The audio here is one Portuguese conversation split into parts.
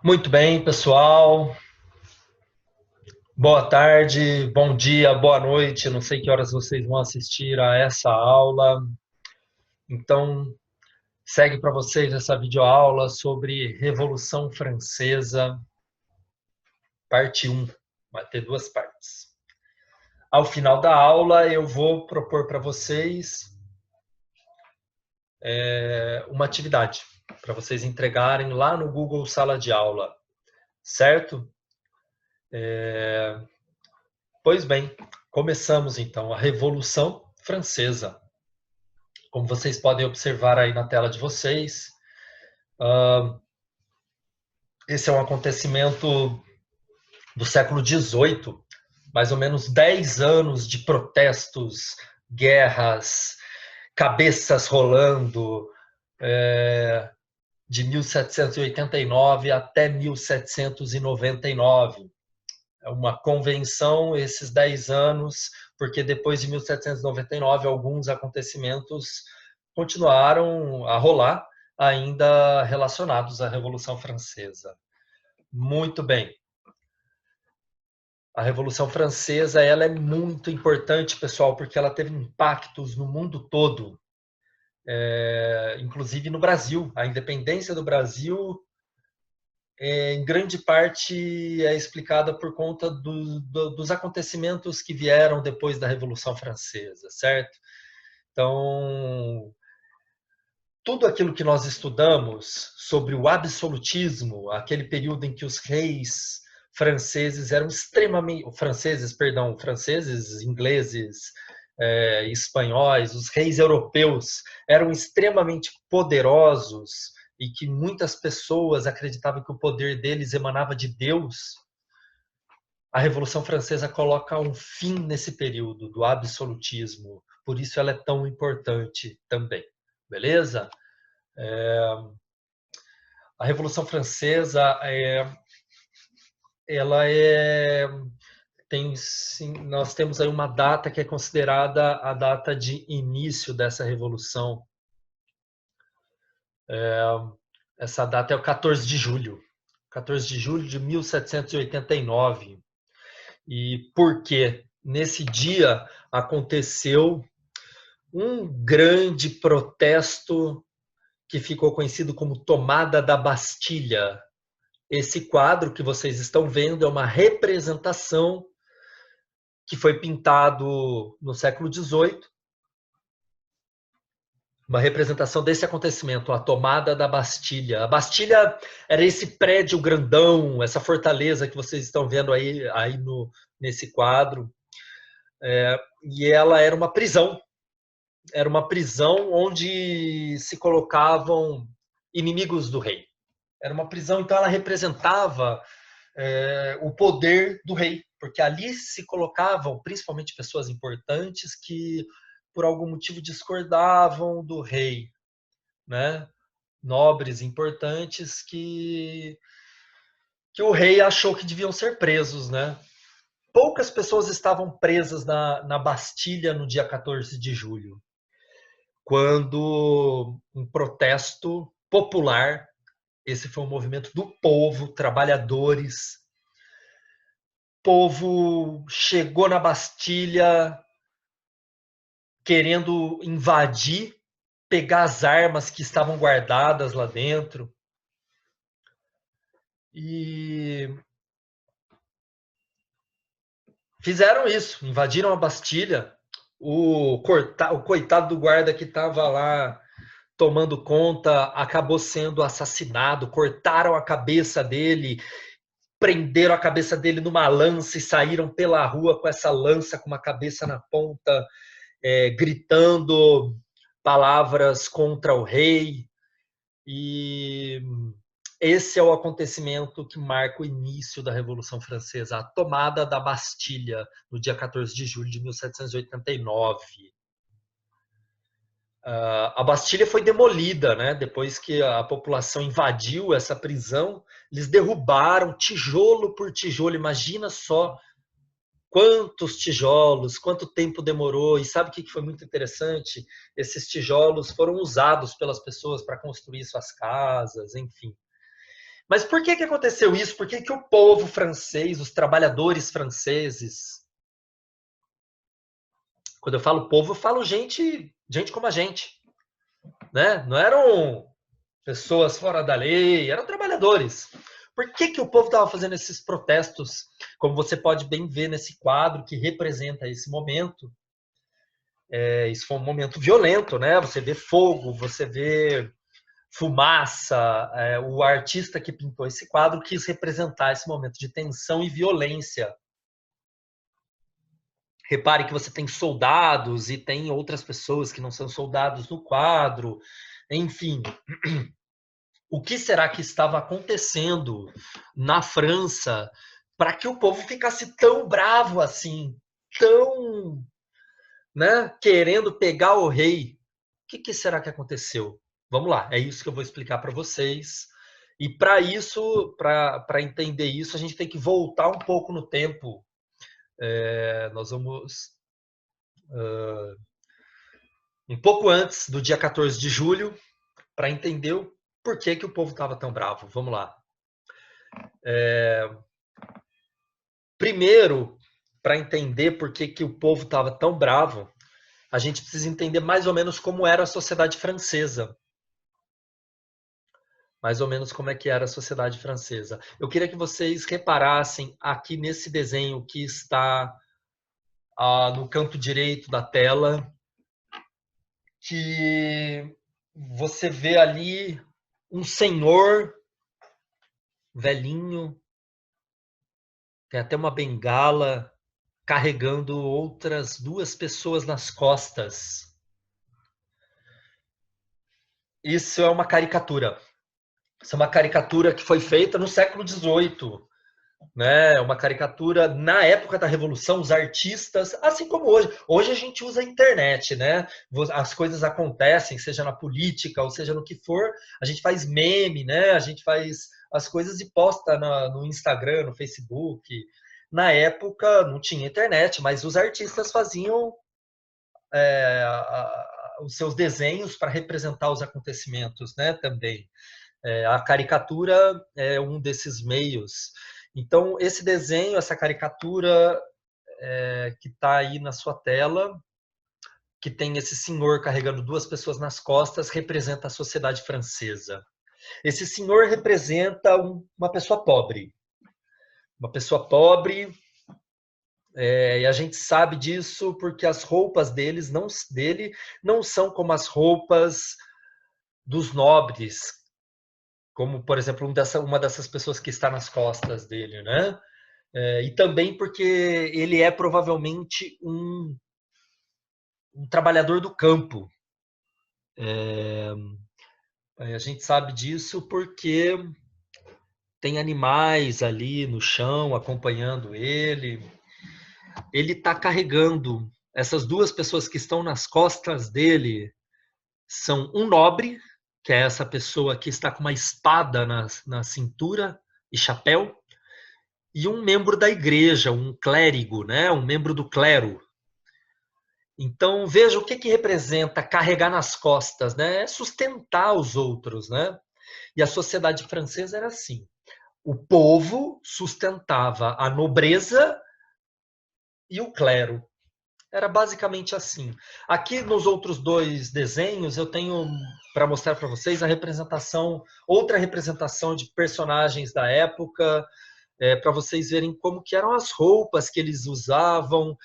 Muito bem, pessoal. Boa tarde, bom dia, boa noite. Não sei que horas vocês vão assistir a essa aula. Então, segue para vocês essa videoaula sobre Revolução Francesa, parte 1. Vai ter duas partes. Ao final da aula, eu vou propor para vocês uma atividade, para vocês entregarem lá no Google Sala de Aula, certo? Pois bem, começamos então a Revolução Francesa. Como vocês podem observar aí na tela de vocês, esse é um acontecimento do século XVIII, mais ou menos 10 anos de protestos, guerras, cabeças rolando, de 1789 até 1799. É uma convenção, esses 10 anos, porque depois de 1799 alguns acontecimentos continuaram a rolar, ainda relacionados à Revolução Francesa. Muito bem. A Revolução Francesa ela é muito importante, pessoal, porque ela teve impactos no mundo todo, inclusive no Brasil. A independência do Brasil, em grande parte, é explicada por conta dos acontecimentos que vieram depois da Revolução Francesa, certo? Então, tudo aquilo que nós estudamos sobre o absolutismo, aquele período em que os reis franceses eram extremamente franceses, ingleses, espanhóis, os reis europeus eram extremamente poderosos e que muitas pessoas acreditavam que o poder deles emanava de Deus. A Revolução Francesa coloca um fim nesse período do absolutismo, por isso ela é tão importante também. Beleza? A Revolução Francesa ela nós temos aí uma data que é considerada a data de início dessa revolução. Essa data é o 14 de julho. 14 de julho de 1789. E por quê? Nesse dia aconteceu um grande protesto que ficou conhecido como Tomada da Bastilha. Esse quadro que vocês estão vendo é uma representação que foi pintado no século XVIII, uma representação desse acontecimento, a tomada da Bastilha. A Bastilha era esse prédio grandão, essa fortaleza que vocês estão vendo aí nesse quadro, e ela era uma prisão. Era uma prisão onde se colocavam inimigos do rei. Era uma prisão, então ela representava o poder do rei, porque ali se colocavam principalmente pessoas importantes que por algum motivo discordavam do rei, né? Nobres importantes que o rei achou que deviam ser presos, né? Poucas pessoas estavam presas na Bastilha no dia 14 de julho, quando um protesto popular, esse foi um movimento do povo, trabalhadores, povo chegou na Bastilha querendo invadir, pegar as armas que estavam guardadas lá dentro. E fizeram isso, invadiram a Bastilha. O coitado do guarda que estava lá tomando conta acabou sendo assassinado, cortaram a cabeça dele, prenderam a cabeça dele numa lança e saíram pela rua com essa lança com uma cabeça na ponta, gritando palavras contra o rei. E esse é o acontecimento que marca o início da Revolução Francesa, a tomada da Bastilha, no dia 14 de julho de 1789. A Bastilha foi demolida, né? Depois que a população invadiu essa prisão, eles derrubaram tijolo por tijolo. Imagina só quantos tijolos, quanto tempo demorou. E sabe o que foi muito interessante? Esses tijolos foram usados pelas pessoas para construir suas casas, enfim. Mas por que aconteceu isso? Por que o povo francês, os trabalhadores franceses, quando eu falo povo, eu falo gente como a gente, né? Não eram pessoas fora da lei, eram trabalhadores. Por que o povo estava fazendo esses protestos? Como você pode bem ver nesse quadro que representa esse momento, isso foi um momento violento, né? Você vê fogo, você vê fumaça. O artista que pintou esse quadro quis representar esse momento de tensão e violência. Repare que você tem soldados e tem outras pessoas que não são soldados no quadro. Enfim, o que será que estava acontecendo na França para que o povo ficasse tão bravo assim, tão, né, querendo pegar o rei? O que será que aconteceu? Vamos lá, é isso que eu vou explicar para vocês. E para isso, para entender isso, a gente tem que voltar um pouco no tempo. Nós vamos um pouco antes do dia 14 de julho, para entender o porquê que o povo estava tão bravo. Vamos lá. Primeiro, para entender por que o povo estava tão bravo, a gente precisa entender mais ou menos como era a sociedade francesa. Mais ou menos como é que era a sociedade francesa. Eu queria que vocês reparassem aqui nesse desenho que está no canto direito da tela, que você vê ali um senhor velhinho, tem até uma bengala, carregando outras duas pessoas nas costas. Isso é uma caricatura. Isso é uma caricatura que foi feita no século XVIII. Né? Uma caricatura na época da Revolução, os artistas, assim como hoje. Hoje a gente usa a internet, né? As coisas acontecem, seja na política ou seja no que for, a gente faz meme, né? A gente faz as coisas e posta no Instagram, no Facebook. Na época não tinha internet, mas os artistas faziam os seus desenhos para representar os acontecimentos, né? Também. A caricatura é um desses meios. Então, esse desenho, essa caricatura que está aí na sua tela, que tem esse senhor carregando duas pessoas nas costas, representa a sociedade francesa. Esse senhor representa uma pessoa pobre. Uma pessoa pobre, e a gente sabe disso porque as roupas dele não são como as roupas dos nobres, como, por exemplo, uma dessas pessoas que está nas costas dele, né? E também porque ele é provavelmente um trabalhador do campo. A gente sabe disso porque tem animais ali no chão acompanhando ele. Ele está carregando essas duas pessoas que estão nas costas dele. São um nobre, que é essa pessoa que está com uma espada na cintura e chapéu, e um membro da igreja, um clérigo, né? Um membro do clero. Então, veja o que representa carregar nas costas, né? É sustentar os outros, né? E a sociedade francesa era assim. O povo sustentava a nobreza e o clero. Era basicamente assim. Aqui nos outros dois desenhos eu tenho para mostrar para vocês outra representação de personagens da época, para vocês verem como que eram as roupas que eles usavam.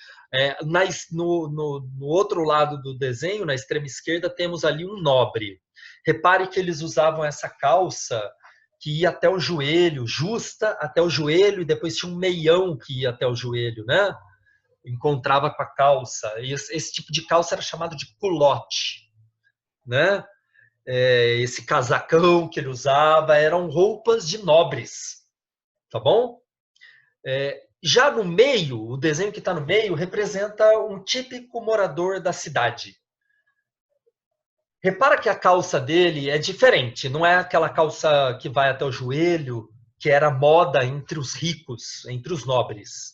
No outro lado do desenho, na extrema esquerda, temos ali um nobre. Repare que eles usavam essa calça que ia até o joelho, justa até o joelho, e depois tinha um meião que ia até o joelho, né? Encontrava com a calça. E esse tipo de calça era chamado de culotte, né? Esse casacão que ele usava eram roupas de nobres, tá bom? Já no meio, o desenho que está no meio representa um típico morador da cidade. Repara que a calça dele é diferente, não é aquela calça que vai até o joelho, que era moda entre os ricos, entre os nobres.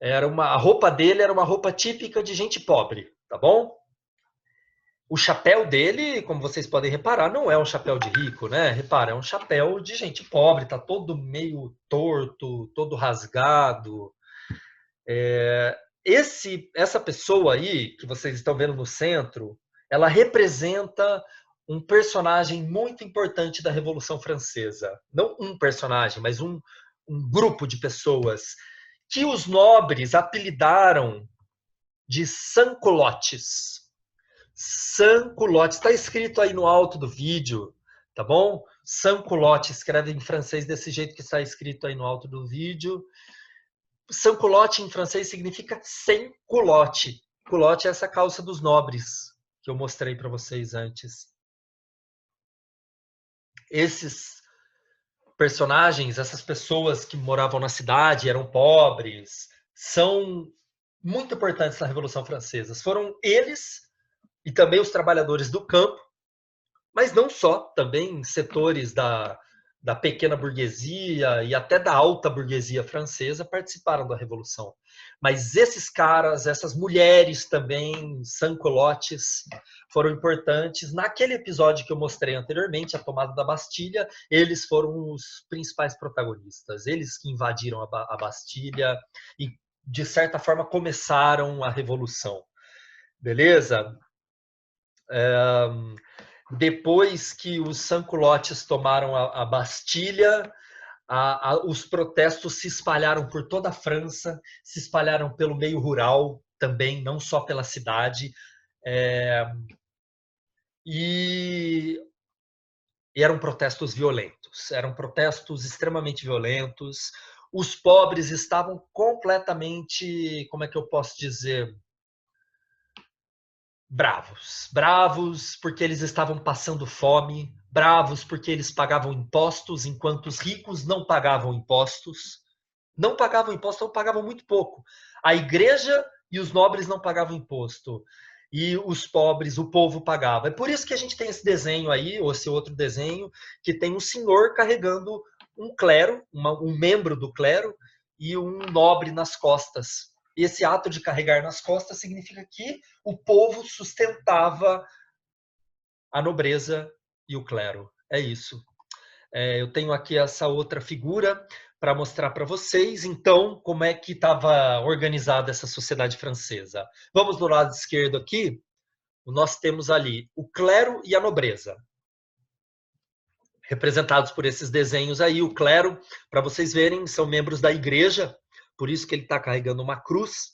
A roupa dele era uma roupa típica de gente pobre, tá bom? O chapéu dele, como vocês podem reparar, não é um chapéu de rico, né? Repara, é um chapéu de gente pobre, tá todo meio torto, todo rasgado. Essa pessoa aí, que vocês estão vendo no centro, ela representa um personagem muito importante da Revolução Francesa. Não um personagem, mas um grupo de pessoas que os nobres apelidaram de sans-culottes. Sans-culottes, está escrito aí no alto do vídeo, tá bom? Sans-culottes, escreve em francês desse jeito que está escrito aí no alto do vídeo. Sans-culotte em francês significa sem culote. Culote é essa calça dos nobres que eu mostrei para vocês antes. Esses personagens, essas pessoas que moravam na cidade, eram pobres, são muito importantes na Revolução Francesa. Foram eles e também os trabalhadores do campo, mas não só, também setores da pequena burguesia e até da alta burguesia francesa participaram da Revolução. Mas esses caras, essas mulheres também, sans-culottes, foram importantes. Naquele episódio que eu mostrei anteriormente, a tomada da Bastilha, eles foram os principais protagonistas. Eles que invadiram a Bastilha e, de certa forma, começaram a Revolução. Beleza? Depois que os sans-culottes tomaram a Bastilha, os protestos se espalharam por toda a França, se espalharam pelo meio rural também, não só pela cidade. E eram protestos violentos, eram protestos extremamente violentos. Os pobres estavam completamente, como é que eu posso dizer, bravos porque eles estavam passando fome, bravos porque eles pagavam impostos, enquanto os ricos não pagavam impostos. Não pagavam imposto, ou pagavam muito pouco. A igreja e os nobres não pagavam imposto. E os pobres, o povo pagava. É por isso que a gente tem esse desenho aí, ou esse outro desenho, que tem um senhor carregando um clero, um membro do clero, e um nobre nas costas. E esse ato de carregar nas costas significa que o povo sustentava a nobreza e o clero. É isso. Eu tenho aqui essa outra figura para mostrar para vocês, então, como é que estava organizada essa sociedade francesa. Vamos do lado esquerdo aqui, nós temos ali o clero e a nobreza, representados por esses desenhos aí. O clero, para vocês verem, são membros da igreja, por isso que ele está carregando uma cruz.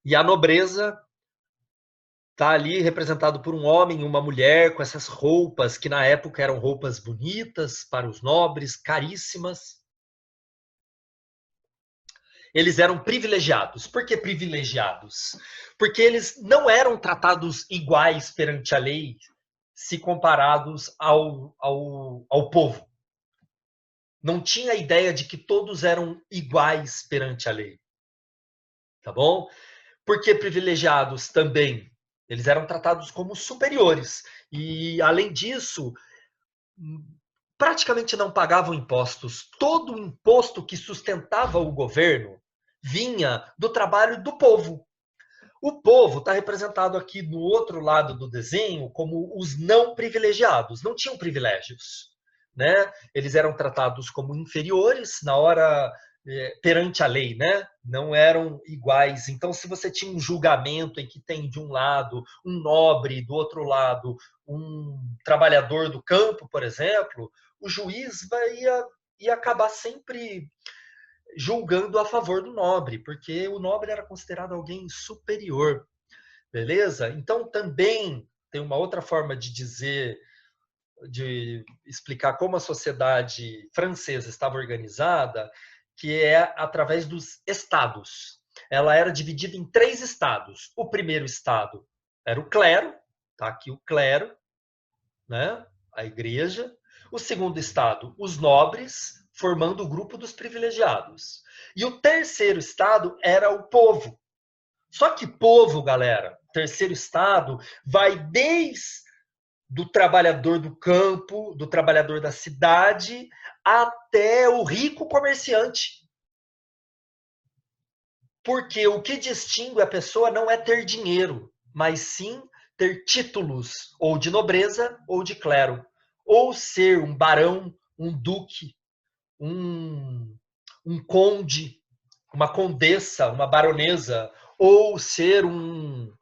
E a nobreza está ali representado por um homem e uma mulher com essas roupas que na época eram roupas bonitas para os nobres, caríssimas. Eles eram privilegiados. Por que privilegiados? Porque eles não eram tratados iguais perante a lei se comparados ao povo. Não tinha a ideia de que todos eram iguais perante a lei. Tá bom? Por que privilegiados também? Eles eram tratados como superiores. E, além disso, praticamente não pagavam impostos. Todo o imposto que sustentava o governo vinha do trabalho do povo. O povo está representado aqui no outro lado do desenho como os não privilegiados. Não tinham privilégios, né? Eles eram tratados como inferiores na hora perante a lei, né? Não eram iguais. Então, se você tinha um julgamento em que tem de um lado um nobre, do outro lado um trabalhador do campo, por exemplo, o juiz ia acabar sempre julgando a favor do nobre, porque o nobre era considerado alguém superior, beleza? Então também tem uma outra forma de dizer, de explicar como a sociedade francesa estava organizada, que é através dos estados. Ela era dividida em 3 estados. O primeiro estado era o clero, tá aqui o clero, né? A igreja. O segundo estado, os nobres, formando o grupo dos privilegiados. E o terceiro estado era o povo. Só que povo, galera, terceiro estado, vai desde do trabalhador do campo, do trabalhador da cidade, até o rico comerciante. Porque o que distingue a pessoa não é ter dinheiro, mas sim ter títulos ou de nobreza ou de clero, ou ser um barão, um duque, um, um conde, uma condessa, uma baronesa, ou ser um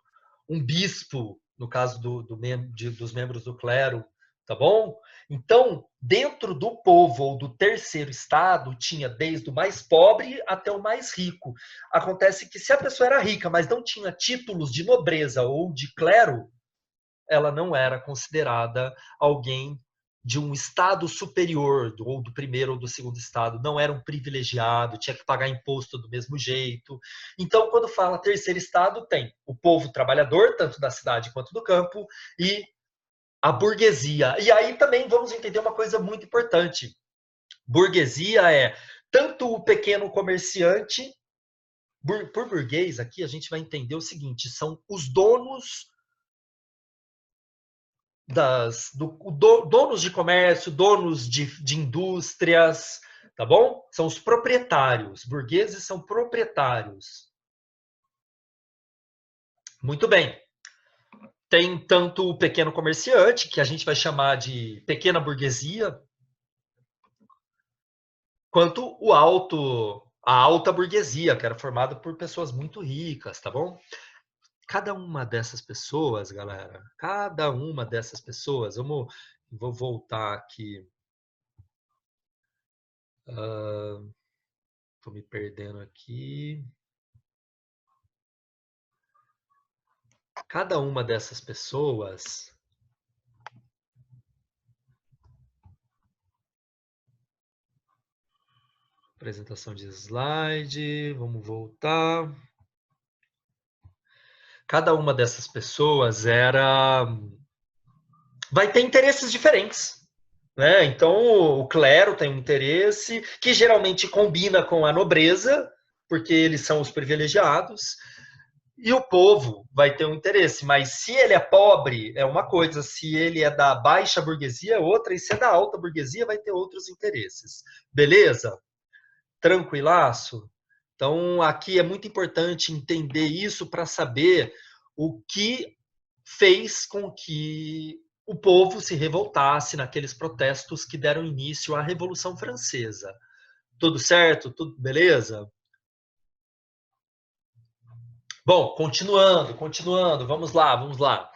bispo, no caso dos membros do clero, tá bom? Então, dentro do povo ou do terceiro estado, tinha desde o mais pobre até o mais rico. Acontece que se a pessoa era rica, mas não tinha títulos de nobreza ou de clero, ela não era considerada alguém de um estado superior, ou do primeiro ou do segundo estado, não era um privilegiado, tinha que pagar imposto do mesmo jeito. Então, quando fala terceiro estado, tem o povo trabalhador, tanto da cidade quanto do campo, e a burguesia. E aí também vamos entender uma coisa muito importante. Burguesia é tanto o pequeno comerciante, por burguês aqui a gente vai entender o seguinte, são os donos donos de comércio, donos de indústrias, tá bom? São os proprietários. Burgueses são proprietários. Muito bem. Tem tanto o pequeno comerciante, que a gente vai chamar de pequena burguesia, quanto a alta burguesia, que era formada por pessoas muito ricas, tá bom? Cada uma dessas pessoas, galera, cada uma dessas pessoas, vou voltar aqui. Estou me perdendo aqui. Cada uma dessas pessoas. Apresentação de slide. Vamos voltar. Cada uma dessas pessoas vai ter interesses diferentes. Né? Então, o clero tem um interesse que geralmente combina com a nobreza, porque eles são os privilegiados. E o povo vai ter um interesse, mas se ele é pobre, é uma coisa, se ele é da baixa burguesia, é outra, e se é da alta burguesia, vai ter outros interesses. Beleza? Tranquilaço? Então, aqui é muito importante entender isso para saber o que fez com que o povo se revoltasse naqueles protestos que deram início à Revolução Francesa. Tudo certo? Tudo beleza? Bom, continuando, vamos lá.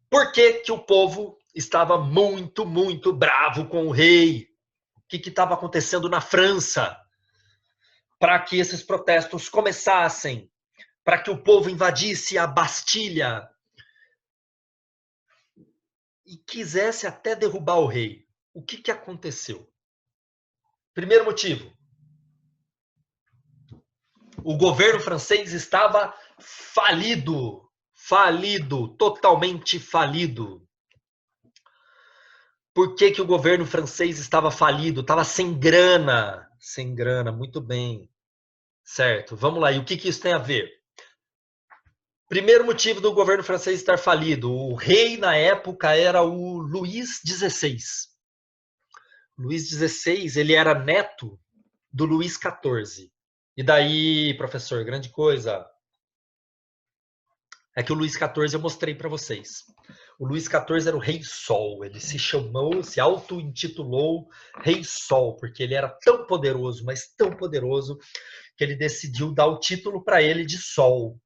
Por que que o povo estava muito, muito bravo com o rei? O que estava acontecendo na França para que esses protestos começassem? Para que o povo invadisse a Bastilha e quisesse até derrubar o rei? O que que aconteceu? Primeiro motivo, o governo francês estava falido, totalmente falido. Por que que o governo francês estava falido? Estava sem grana, muito bem. Certo, vamos lá. E o que que isso tem a ver? Primeiro motivo do governo francês estar falido. O rei, na época, era o Luís XVI. Luís XVI, ele era neto do Luís XIV. E daí, professor, grande coisa é que o Luís XIV eu mostrei para vocês. O Luís XIV era o Rei Sol. Ele se auto-intitulou Rei Sol, porque ele era tão poderoso, mas tão poderoso, que ele decidiu dar o título para ele de Sol.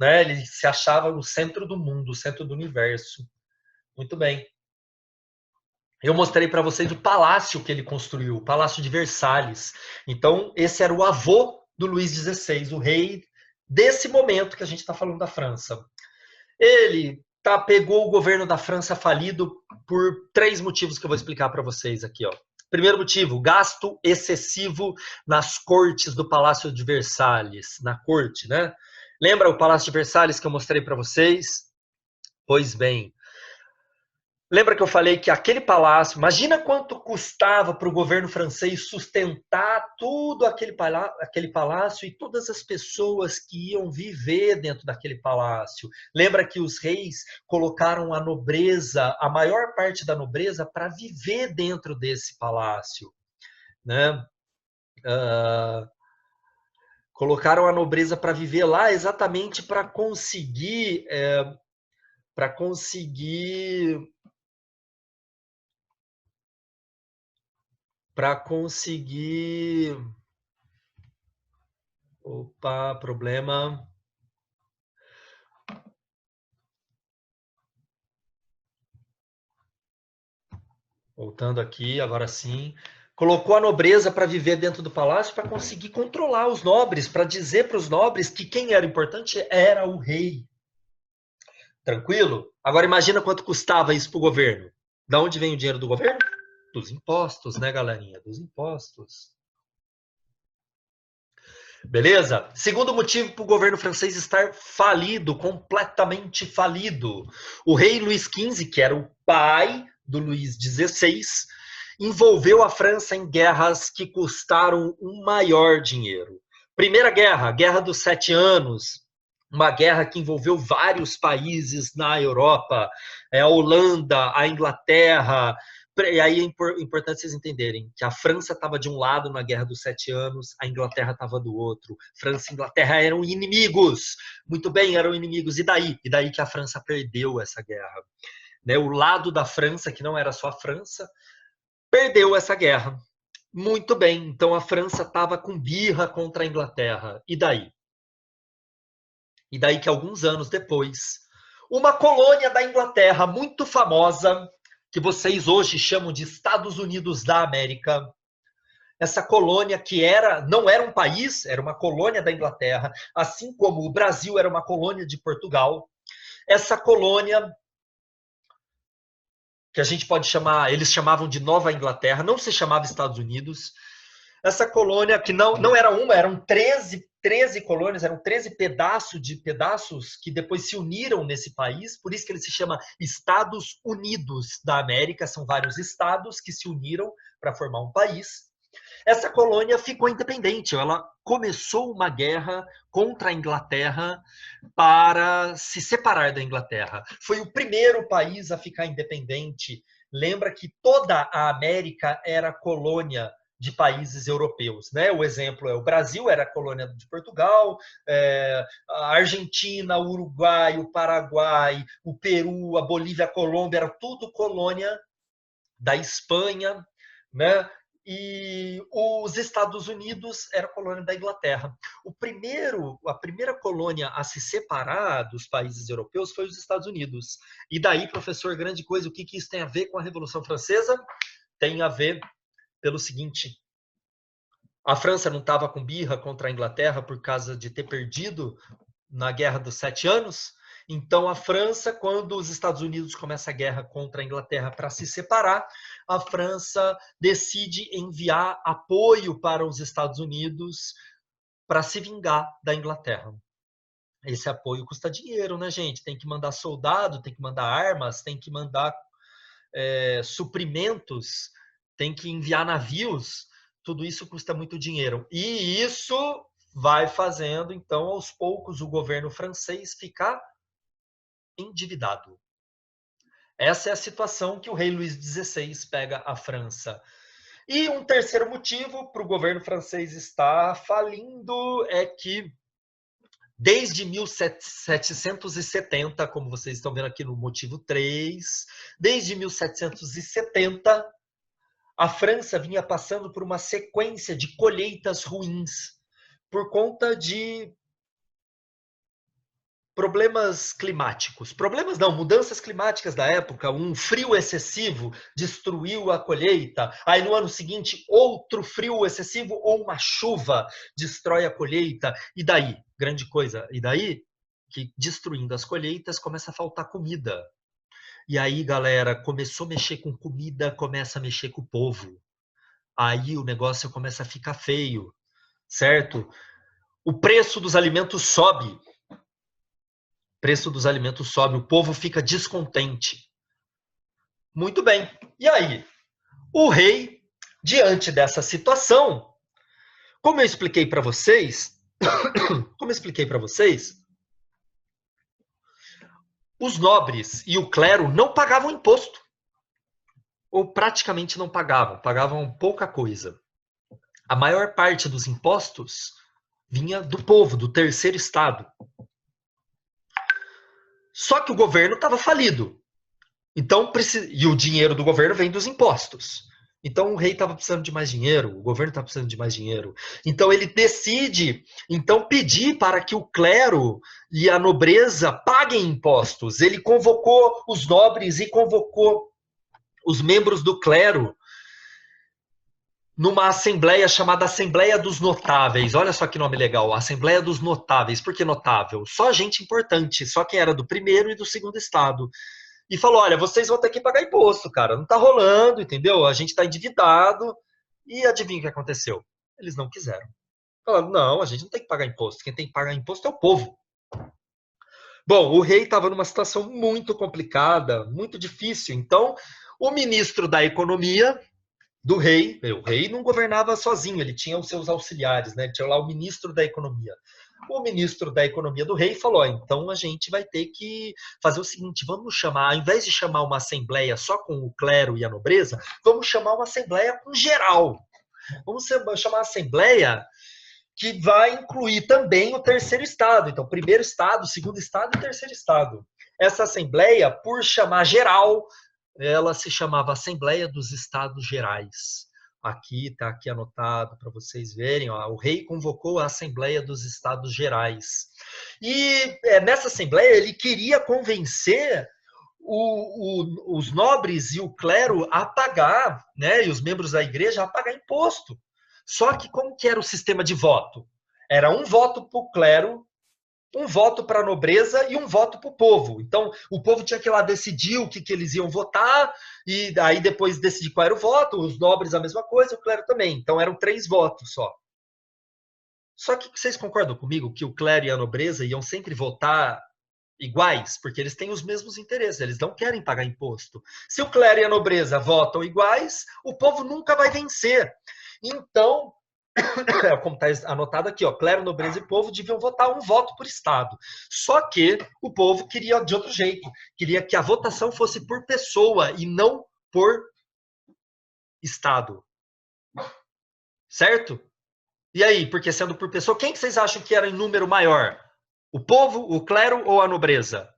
Né? Ele se achava no centro do mundo, centro do universo. Muito bem. Eu mostrei para vocês o palácio que ele construiu, o Palácio de Versalhes. Então, esse era o avô do Luís XVI, o rei desse momento que a gente está falando da França. Ele pegou o governo da França falido por 3 motivos que eu vou explicar para vocês aqui. Ó. Primeiro motivo, gasto excessivo nas cortes do Palácio de Versalhes, na corte, né? Lembra o Palácio de Versalhes que eu mostrei para vocês? Pois bem, lembra que eu falei que aquele palácio, imagina quanto custava para o governo francês sustentar tudo aquele palácio e todas as pessoas que iam viver dentro daquele palácio. Lembra que os reis colocaram a nobreza, a maior parte da nobreza, para viver dentro desse palácio, né? Colocaram a nobreza para viver lá exatamente para conseguir para conseguir opa, problema. Voltando aqui, agora sim. Colocou a nobreza para viver dentro do palácio para conseguir controlar os nobres, para dizer para os nobres que quem era importante era o rei. Tranquilo? Agora imagina quanto custava isso para o governo. Da onde vem o dinheiro do governo? Dos impostos, né, galerinha? Dos impostos. Beleza? Segundo motivo para o governo francês estar falido, completamente falido. O rei Luís XV, que era o pai do Luís XVI, envolveu a França em guerras que custaram um maior dinheiro. Primeira guerra, Guerra dos Sete Anos, uma guerra que envolveu vários países na Europa, a Holanda, a Inglaterra. E aí é importante vocês entenderem que a França estava de um lado na Guerra dos Sete Anos, a Inglaterra estava do outro. França e Inglaterra eram inimigos. Muito bem, eram inimigos. E daí? E daí que a França perdeu essa guerra. Né? O lado da França, que não era só a França, perdeu essa guerra. Muito bem, então a França estava com birra contra a Inglaterra. E daí? E daí que alguns anos depois, uma colônia da Inglaterra muito famosa, que vocês hoje chamam de Estados Unidos da América, essa colônia que não era um país, era uma colônia da Inglaterra, assim como o Brasil era uma colônia de Portugal. Essa colônia, que a gente pode chamar, eles chamavam de Nova Inglaterra, não se chamava Estados Unidos. Essa colônia, que não era uma, eram 13 colônias, eram 13 pedaços que depois se uniram nesse país, por isso que ele se chama Estados Unidos da América, são vários estados que se uniram para formar um país. Essa colônia ficou independente, ela começou uma guerra contra a Inglaterra para se separar da Inglaterra. Foi o primeiro país a ficar independente. Lembra que toda a América era colônia de países europeus, né? O exemplo é o Brasil era colônia de Portugal, a Argentina, o Uruguai, o Paraguai, o Peru, a Bolívia, a Colômbia, era tudo colônia da Espanha, né? E os Estados Unidos era colônia da Inglaterra. A primeira colônia a se separar dos países europeus foi os Estados Unidos. E daí, professor, grande coisa, o que isso tem a ver com a Revolução Francesa? Tem a ver pelo seguinte: a França não estava com birra contra a Inglaterra por causa de ter perdido na Guerra dos Sete Anos. Então, a França, quando os Estados Unidos começam a guerra contra a Inglaterra para se separar, a França decide enviar apoio para os Estados Unidos para se vingar da Inglaterra. Esse apoio custa dinheiro, né, gente? Tem que mandar soldado, tem que mandar armas, tem que mandar suprimentos, tem que enviar navios. Tudo isso custa muito dinheiro. E isso vai fazendo, então, aos poucos, o governo francês ficar endividado. Essa é a situação que o rei Luís XVI pega a França. E um terceiro motivo para o governo francês estar falindo é que, desde 1770, como vocês estão vendo aqui no motivo 3, desde 1770, a França vinha passando por uma sequência de colheitas ruins, por conta de problemas climáticos. Problemas não, mudanças climáticas da época. Um frio excessivo destruiu a colheita. Aí no ano seguinte, outro frio excessivo ou uma chuva destrói a colheita. E daí? Grande coisa. E daí? Que destruindo as colheitas começa a faltar comida. E aí, galera, começou a mexer com comida, começa a mexer com o povo. Aí o negócio começa a ficar feio, certo? O preço dos alimentos sobe. Preço dos alimentos sobe, o povo fica descontente. Muito bem. E aí? O rei, diante dessa situação, como eu expliquei para vocês, os nobres e o clero não pagavam imposto. Ou praticamente não pagavam, pagavam pouca coisa. A maior parte dos impostos vinha do povo, do terceiro estado. Só que o governo estava falido. Então, e o dinheiro do governo vem dos impostos. Então, o rei estava precisando de mais dinheiro, o governo estava precisando de mais dinheiro. Então, ele decide, então, pedir para que o clero e a nobreza paguem impostos. Ele convocou os nobres e convocou os membros do clero numa assembleia chamada Assembleia dos Notáveis. Olha só que nome legal, Assembleia dos Notáveis. Por que notável? Só gente importante, só quem era do primeiro e do segundo estado. E falou, olha, vocês vão ter que pagar imposto, cara. Não tá rolando, entendeu? A gente tá endividado. E adivinha o que aconteceu? Eles não quiseram. Falaram, não, a gente não tem que pagar imposto. Quem tem que pagar imposto é o povo. Bom, o rei estava numa situação muito complicada, muito difícil. Então, o ministro da Economia do rei, o rei não governava sozinho, ele tinha os seus auxiliares, né? Tinha lá o ministro da Economia. O ministro da Economia do rei falou: então a gente vai ter que fazer o seguinte, vamos chamar, ao invés de chamar uma assembleia só com o clero e a nobreza, vamos chamar uma assembleia com geral. Vamos chamar a assembleia que vai incluir também o terceiro estado. Então, primeiro estado, segundo estado e terceiro estado. Essa assembleia, por chamar geral, ela se chamava Assembleia dos Estados Gerais. Aqui está aqui anotado para vocês verem. Ó, o rei convocou a Assembleia dos Estados Gerais. E nessa Assembleia ele queria convencer os nobres e o clero a pagar, né, e os membros da igreja a pagar imposto. Só que como que era o sistema de voto? Era um voto para o clero, um voto para a nobreza e um voto para o povo. Então, o povo tinha que ir lá decidir o que eles iam votar, e aí depois decidir qual era o voto, os nobres a mesma coisa, o clero também. Então, eram 3 votos só. Só que vocês concordam comigo que o clero e a nobreza iam sempre votar iguais? Porque eles têm os mesmos interesses, eles não querem pagar imposto. Se o clero e a nobreza votam iguais, o povo nunca vai vencer. Então, como está anotado aqui, ó, clero, nobreza e povo deviam votar um voto por estado. Só que o povo queria de outro jeito, queria que a votação fosse por pessoa e não por estado. Certo? E aí, porque sendo por pessoa, quem que vocês acham que era em número maior? O povo, o clero ou a nobreza?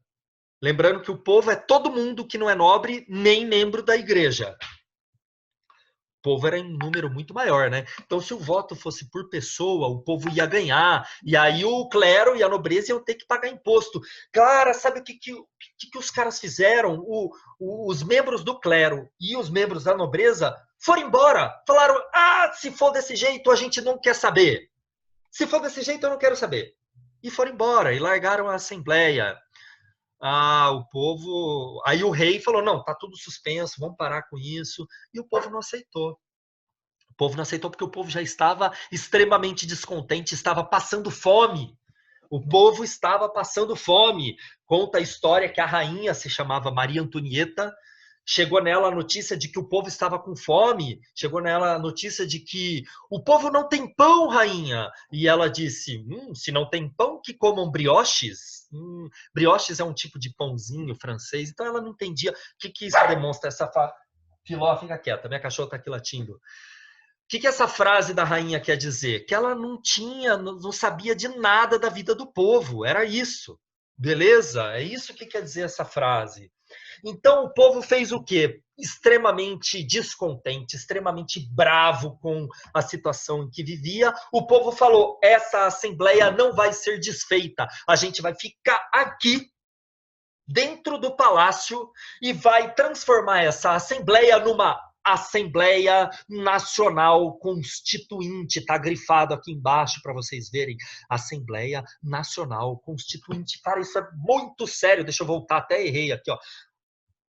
Lembrando que o povo é todo mundo que não é nobre nem membro da igreja. O povo era em número muito maior, né? Então, se o voto fosse por pessoa, o povo ia ganhar, e aí o clero e a nobreza iam ter que pagar imposto. Cara, sabe o que os caras fizeram? Os membros do clero e os membros da nobreza foram embora. Falaram, se for desse jeito, a gente não quer saber. Se for desse jeito, eu não quero saber. E foram embora, e largaram a assembleia. O povo... Aí o rei falou, não, tá tudo suspenso, vamos parar com isso. E o povo não aceitou. O povo não aceitou porque o povo já estava extremamente descontente, estava passando fome. O povo estava passando fome. Conta a história que a rainha se chamava Maria Antonieta. Chegou nela a notícia de que o povo estava com fome. Chegou nela a notícia de que o povo não tem pão, rainha. E ela disse, se não tem pão, que comam brioches. Brioches é um tipo de pãozinho francês. Então ela não entendia o que isso demonstra. Essa Filó, fica quieta, minha cachorra está aqui latindo. O que essa frase da rainha quer dizer? Que ela não sabia de nada da vida do povo. Era isso. Beleza? É isso que quer dizer essa frase. Então o povo fez o quê? Extremamente descontente, extremamente bravo com a situação em que vivia. O povo falou, essa assembleia não vai ser desfeita. A gente vai ficar aqui, dentro do palácio, e vai transformar essa assembleia numa Assembleia Nacional Constituinte. Está grifado aqui embaixo para vocês verem. Assembleia Nacional Constituinte. Cara, isso é muito sério. Deixa eu voltar, até errei aqui, ó.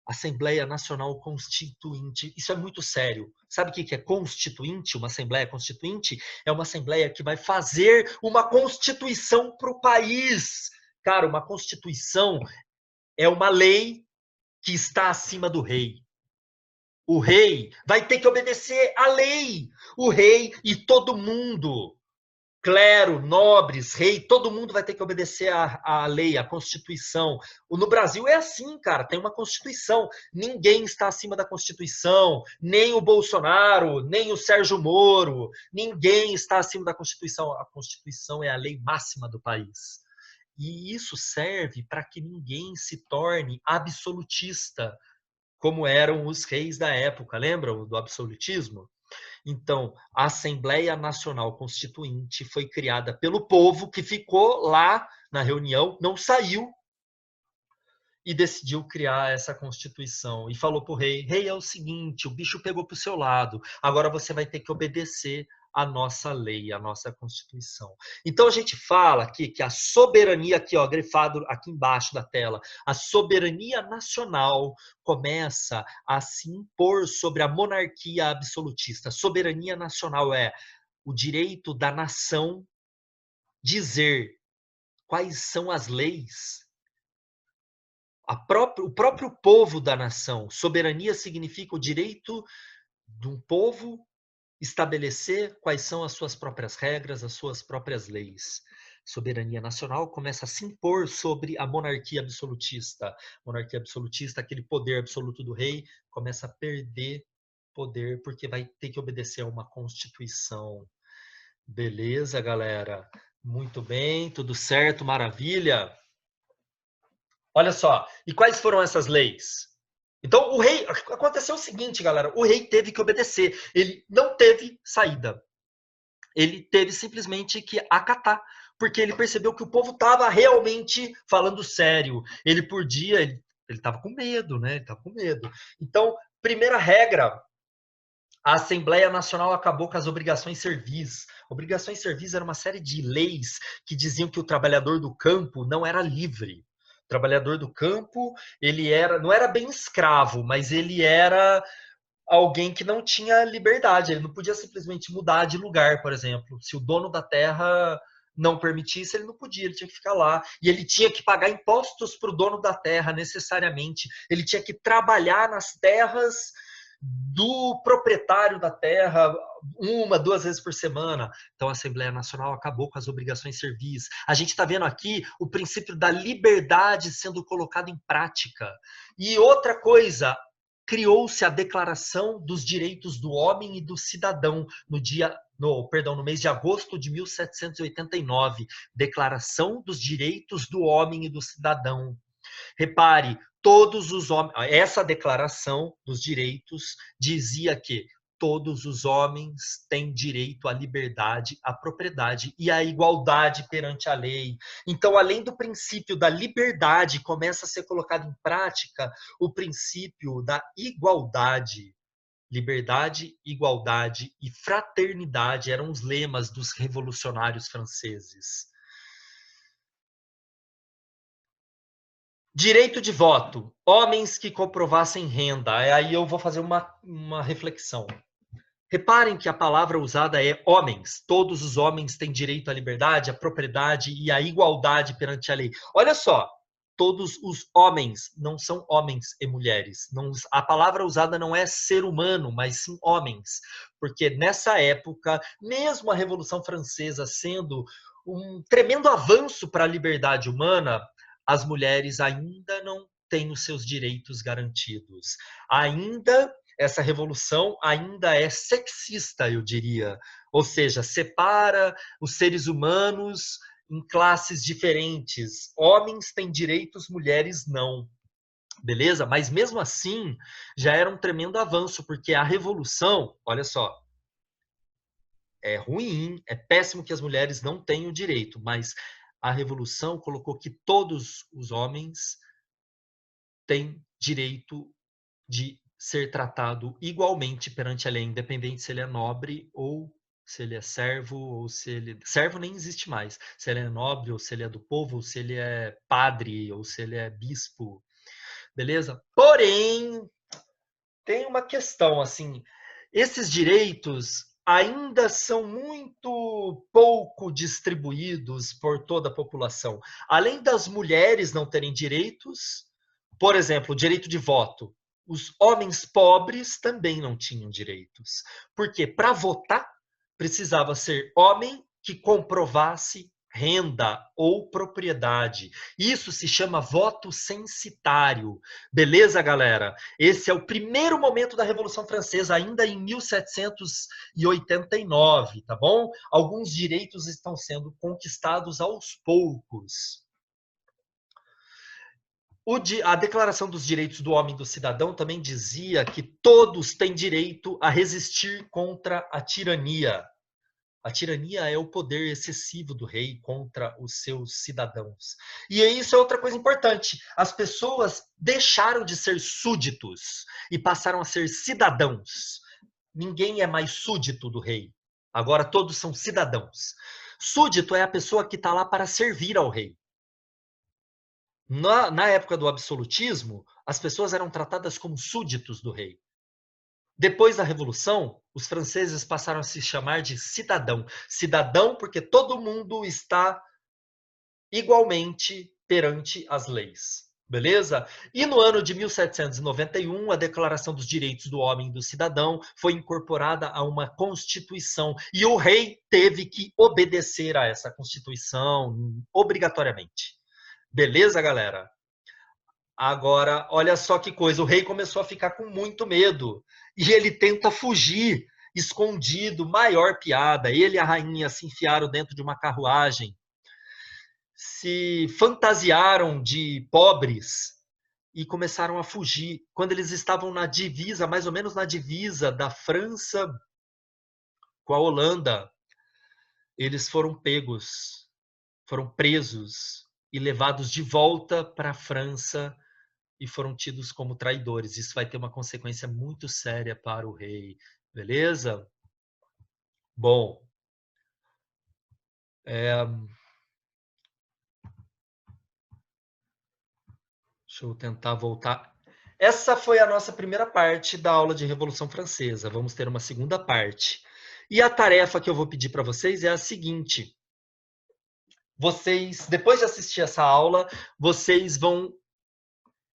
Assembleia Nacional Constituinte. Isso é muito sério. Sabe o que é constituinte? Uma Assembleia Constituinte é uma Assembleia que vai fazer uma Constituição para o país. Cara, uma Constituição é uma lei que está acima do rei. O rei vai ter que obedecer à lei. O rei e todo mundo, clero, nobres, rei, todo mundo vai ter que obedecer à lei, à Constituição. No Brasil é assim, cara, tem uma Constituição. Ninguém está acima da Constituição, nem o Bolsonaro, nem o Sérgio Moro, ninguém está acima da Constituição. A Constituição é a lei máxima do país. E isso serve para que ninguém se torne absolutista, como eram os reis da época. Lembram do absolutismo? Então, a Assembleia Nacional Constituinte foi criada pelo povo que ficou lá na reunião, não saiu e decidiu criar essa Constituição. E falou para o rei: rei, é o seguinte, o bicho pegou para o seu lado, agora você vai ter que obedecer a nossa lei, a nossa Constituição. Então a gente fala aqui que a soberania, aqui ó, grifado aqui embaixo da tela, a soberania nacional começa a se impor sobre a monarquia absolutista. Soberania nacional é o direito da nação dizer quais são as leis. O próprio povo da nação. Soberania significa o direito de um povo estabelecer quais são as suas próprias regras, as suas próprias leis. Soberania nacional começa a se impor sobre a monarquia absolutista. Monarquia absolutista, aquele poder absoluto do rei, começa a perder poder porque vai ter que obedecer a uma constituição. Beleza, galera? Muito bem, tudo certo, maravilha. Olha só, e quais foram essas leis? Então, o rei, aconteceu o seguinte, galera, o rei teve que obedecer, ele não teve saída. Ele teve simplesmente que acatar, porque ele percebeu que o povo estava realmente falando sério. Ele por dia, ele estava com medo, né? Ele estava com medo. Então, primeira regra, a Assembleia Nacional acabou com as obrigações servis. Obrigações servis era uma série de leis que diziam que o trabalhador do campo não era livre. O trabalhador do campo, ele era, não era bem escravo, mas ele era alguém que não tinha liberdade. Ele não podia simplesmente mudar de lugar, por exemplo. Se o dono da terra não permitisse, ele não podia, ele tinha que ficar lá. E ele tinha que pagar impostos para o dono da terra, necessariamente. Ele tinha que trabalhar nas terras do proprietário da terra uma, duas vezes por semana. Então a Assembleia Nacional acabou com as obrigações servis. A gente está vendo aqui o princípio da liberdade sendo colocado em prática. E outra coisa, criou-se a Declaração dos Direitos do Homem e do Cidadão no mês de agosto de 1789, Declaração dos Direitos do Homem e do Cidadão. Repare, todos os homens, essa declaração dos direitos dizia que todos os homens têm direito à liberdade, à propriedade e à igualdade perante a lei. Então, além do princípio da liberdade, começa a ser colocado em prática o princípio da igualdade. Liberdade, igualdade e fraternidade eram os lemas dos revolucionários franceses. Direito de voto. Homens que comprovassem renda. Aí eu vou fazer uma reflexão. Reparem que a palavra usada é homens. Todos os homens têm direito à liberdade, à propriedade e à igualdade perante a lei. Olha só, todos os homens não são homens e mulheres. Não, a palavra usada não é ser humano, mas sim homens. Porque nessa época, mesmo a Revolução Francesa sendo um tremendo avanço para a liberdade humana, as mulheres ainda não têm os seus direitos garantidos. Ainda essa revolução ainda é sexista, eu diria. Ou seja, separa os seres humanos em classes diferentes. Homens têm direitos, mulheres não. Beleza? Mas mesmo assim, já era um tremendo avanço, porque a revolução, olha só, é ruim, é péssimo que as mulheres não tenham direito, mas a revolução colocou que todos os homens têm direito de ser tratado igualmente perante a lei, independente se ele é nobre ou se ele é servo, ou se ele... Servo nem existe mais. Se ele é nobre, ou se ele é do povo, ou se ele é padre, ou se ele é bispo. Beleza? Porém, tem uma questão, assim, esses direitos ainda são muito pouco distribuídos por toda a população. Além das mulheres não terem direitos, por exemplo, o direito de voto, os homens pobres também não tinham direitos. Porque para votar precisava ser homem que comprovasse renda ou propriedade. Isso se chama voto censitário. Beleza, galera? Esse é o primeiro momento da Revolução Francesa, ainda em 1789, tá bom? Alguns direitos estão sendo conquistados aos poucos. A Declaração dos Direitos do Homem e do Cidadão também dizia que todos têm direito a resistir contra a tirania. A tirania é o poder excessivo do rei contra os seus cidadãos. E isso é outra coisa importante. As pessoas deixaram de ser súditos e passaram a ser cidadãos. Ninguém é mais súdito do rei. Agora todos são cidadãos. Súdito é a pessoa que está lá para servir ao rei. Na época do absolutismo, as pessoas eram tratadas como súditos do rei. Depois da Revolução, os franceses passaram a se chamar de cidadão. Cidadão porque todo mundo está igualmente perante as leis. Beleza? E no ano de 1791, a Declaração dos Direitos do Homem e do Cidadão foi incorporada a uma Constituição. E o rei teve que obedecer a essa Constituição obrigatoriamente. Beleza, galera? Agora, olha só que coisa, o rei começou a ficar com muito medo e ele tenta fugir, escondido, maior piada. Ele e a rainha se enfiaram dentro de uma carruagem, se fantasiaram de pobres e começaram a fugir. Quando eles estavam na divisa, mais ou menos na divisa da França com a Holanda, eles foram pegos, foram presos e levados de volta para a França e foram tidos como traidores. Isso vai ter uma consequência muito séria para o rei. Beleza? Bom, deixa eu tentar voltar. Essa foi a nossa primeira parte da aula de Revolução Francesa. Vamos ter uma segunda parte. E a tarefa que eu vou pedir para vocês é a seguinte. Vocês, depois de assistir essa aula, vocês vão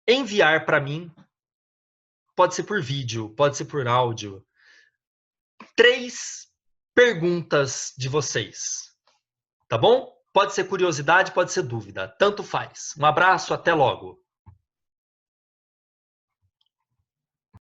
enviar para mim, pode ser por vídeo, pode ser por áudio, 3 perguntas de vocês. Tá bom? Pode ser curiosidade, pode ser dúvida. Tanto faz. Um abraço, até logo.